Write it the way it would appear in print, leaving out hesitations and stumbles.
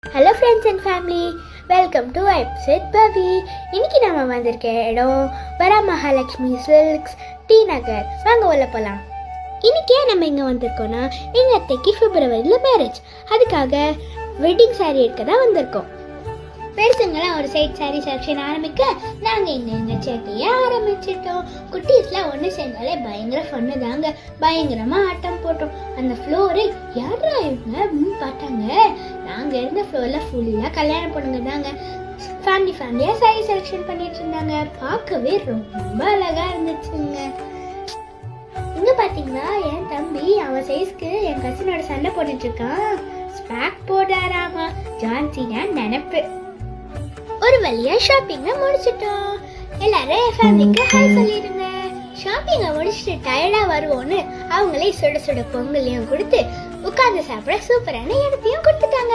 Hello friends and family, welcome to website Pavi. இன்னைக்கு நம்ம வந்திருக்க இடம் வரமகாலட்சுமி சில்க்ஸ், டி நகர். வாங்க உள்ள போகலாம். இன்னைக்கே நம்ம இங்கே வந்திருக்கோம்னா எங்கள் அத்தைக்கு பிப்ரவரியில் மேரேஜ். அதுக்காக வெட்டிங் சாரீ எடுக்க தான் வந்திருக்கோம். பெருசுங்களாம் ஒரு சைட் சாரீ செலெக்ஷன் ஆரம்பிக்க நாங்கள் இங்கே எங்கள் சேட்டையே ஆரம்பிச்சிட்டோம். குட்டீஸ்லாம் ஒன்று சேர்ந்தாலே பயங்கர ஃபன்னு தாங்க. பயங்கரமாக ஆட்டம் போட்டோம். அந்த ஃப்ளோரு யாரா இவங்க அப்படின்னு பார்த்தாங்க. நாங்கள் இருந்த ஃப்ளோரில் ஃபுல்லாக கல்யாணம் பொண்ணுங்க தாங்க. ஃபேமிலியாக சாரீ செலெக்ஷன் பண்ணிட்டு இருந்தாங்க. பார்க்கவே ரொம்ப அழகாக இருந்துச்சுங்க. இங்கே பார்த்தீங்கன்னா என் தம்பி அவன் சைஸ்க்கு என் கசினோட சண்டை போட்டுட்டு இருக்கான். ஸ்பேக் போடாராமா, ஜான்சினா நினைப்பு. ஒரு வழியா ஷாப்பிங்கை முடிச்சிட்டோம். எல்லாரும் என் ஃபேமிலிக்கு ஹாய் சொல்லிடுங்க. ஷாப்பிங்கை முடிச்சுட்டு டயர்டா வருவோன்னு அவங்களே சுட சுட பொங்கலையும் கொடுத்து உட்கார்ந்து சாப்பிட சூப்பரான இடத்தையும் கொடுத்துட்டாங்க.